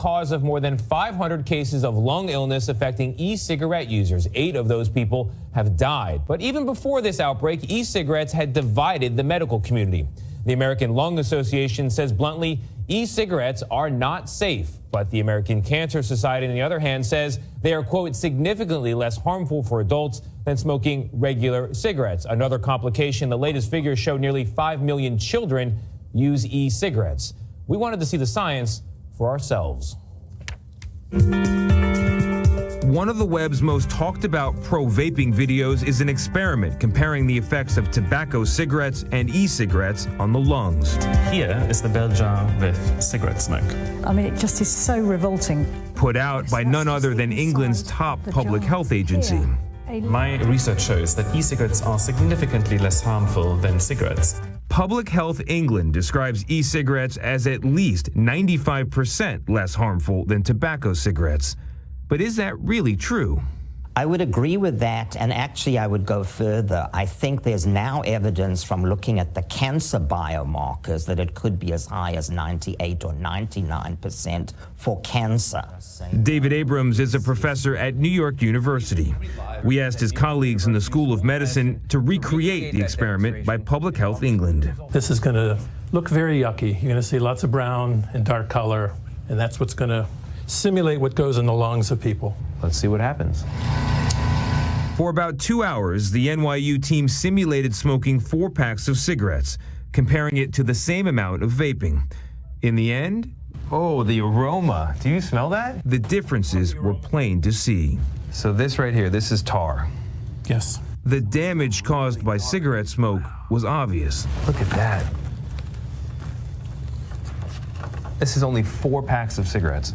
cause of more than 500 cases of lung illness affecting e-cigarette users. 8 of those people have died. But even before this outbreak, e-cigarettes had divided the medical community. The American Lung Association says bluntly, e-cigarettes are not safe. But the American Cancer Society, on the other hand, says they are, quote, significantly less harmful for adults than smoking regular cigarettes. Another complication, the latest figures show nearly 5 million children use e-cigarettes. We wanted to see the science for ourselves. One of the web's most talked about pro-vaping videos is an experiment comparing the effects of tobacco cigarettes and e-cigarettes on the lungs. Here is the bell jar with cigarette smoke. I mean, it just is so revolting. Put out by none other than England's top public health agency. My research shows that e-cigarettes are significantly less harmful than cigarettes. Public Health England describes e-cigarettes as at least 95% less harmful than tobacco cigarettes. But is that really true? I would agree with that, and actually I would go further. I think there's now evidence from looking at the cancer biomarkers that it could be as high as 98 or 99% for cancer. David Abrams is a professor at New York University. We asked his colleagues in the School of Medicine to recreate the experiment by Public Health England. This is going to look very yucky. You're going to see lots of brown and dark color, and that's what's going to simulate what goes in the lungs of people. Let's see what happens. For about 2 hours, the NYU team simulated smoking 4 packs of cigarettes, comparing it to the same amount of vaping. In the end, Oh, the aroma. Do you smell that? the differences were plain to see. So this right here, this is tar. Yes. The damage caused by cigarette smoke was obvious. Look at that. This is only 4 packs of cigarettes.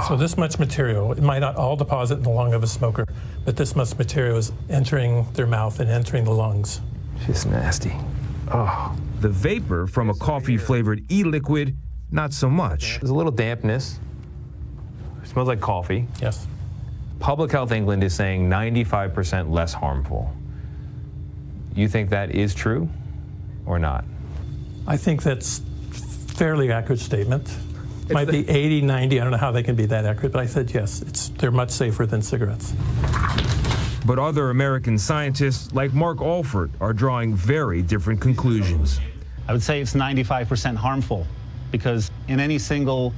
So this much material, it might not all deposit in the lung of a smoker, but this much material is entering their mouth and entering the lungs. Just nasty. Oh. The vapor from a coffee-flavored e-liquid, not so much. There's a little dampness. It smells like coffee. Yes. Public Health England is saying 95% less harmful. You think that is true or not? I think that's fairly accurate statement. Might be 80, 90, I don't know how they can be that accurate, but I said yes, they're much safer than cigarettes. But other American scientists, like Mark Alford, are drawing very different conclusions. I would say it's 95% harmful, because in any single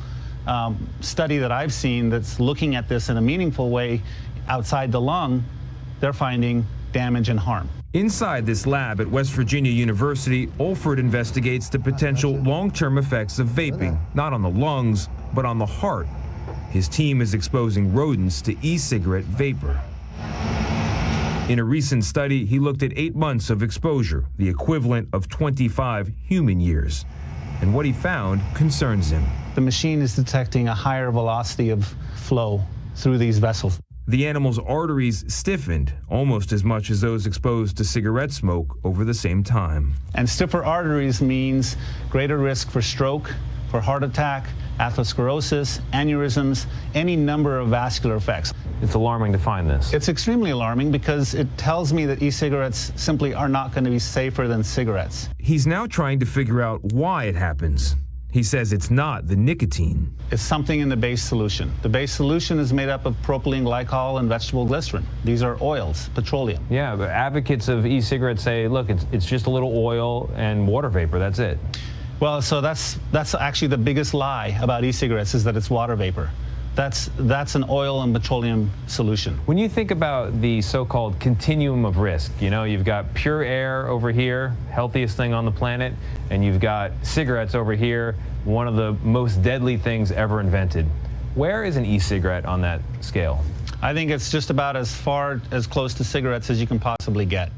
study that I've seen that's looking at this in a meaningful way outside the lung, they're finding damage and harm. Inside this lab at West Virginia University, Alford investigates the potential long-term effects of vaping, not on the lungs, but on the heart. His team is exposing rodents to e-cigarette vapor. In a recent study, he looked at 8 months of exposure, the equivalent of 25 human years. And what he found concerns him. The machine is detecting a higher velocity of flow through these vessels. The animal's arteries stiffened almost as much as those exposed to cigarette smoke over the same time. And stiffer arteries means greater risk for stroke, for heart attack, atherosclerosis, aneurysms, any number of vascular effects. It's alarming to find this. It's extremely alarming because it tells me that e-cigarettes simply are not going to be safer than cigarettes. He's now trying to figure out why it happens. He says it's not the nicotine. It's something in the base solution. The base solution is made up of propylene glycol and vegetable glycerin. These are oils, petroleum. Yeah, but advocates of e-cigarettes say, look, it's just a little oil and water vapor, that's it. Well, so that's actually the biggest lie about e-cigarettes, is that it's water vapor. That's an oil and petroleum solution. When you think about the so-called continuum of risk, you know, you've got pure air over here, healthiest thing on the planet, and you've got cigarettes over here, one of the most deadly things ever invented. Where is an e-cigarette on that scale? I think it's just about as close to cigarettes as you can possibly get.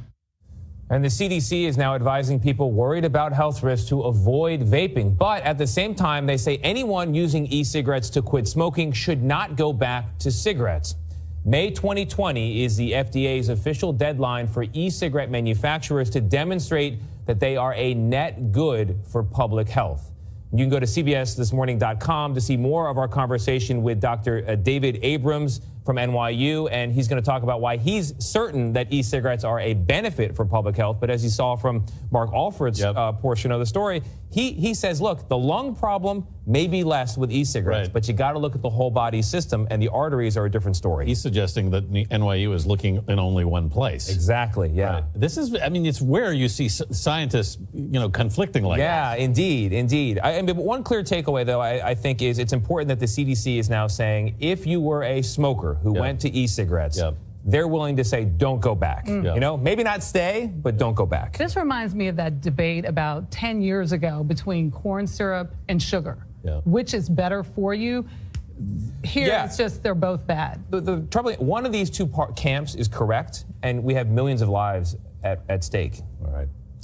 And the CDC is now advising people worried about health risks to avoid vaping. But at the same time, they say anyone using e-cigarettes to quit smoking should not go back to cigarettes. May 2020 is the FDA's official deadline for e-cigarette manufacturers to demonstrate that they are a net good for public health. You can go to CBSthismorning.com to see more of our conversation with Dr. David Abrams, from NYU, and he's going to talk about why he's certain that e-cigarettes are a benefit for public health. But as you saw from Mark Alford's portion of the story, he says, look, the lung problem may be less with e-cigarettes, but you got to look at the whole body system, and the arteries are a different story. He's suggesting that NYU is looking in only one place. Exactly, yeah. Right. This is, I mean, it's where you see scientists, conflicting like that. Yeah, indeed. But one clear takeaway, though, I think is it's important that the CDC is now saying if you were a smoker who went to e-cigarettes, they're willing to say, don't go back. Maybe not stay, but don't go back. This reminds me of that debate about 10 years ago between corn syrup and sugar. Which is better for you? Here, it's just they're both bad. The trouble, one of these two camps is correct, and we have millions of lives at stake. All right.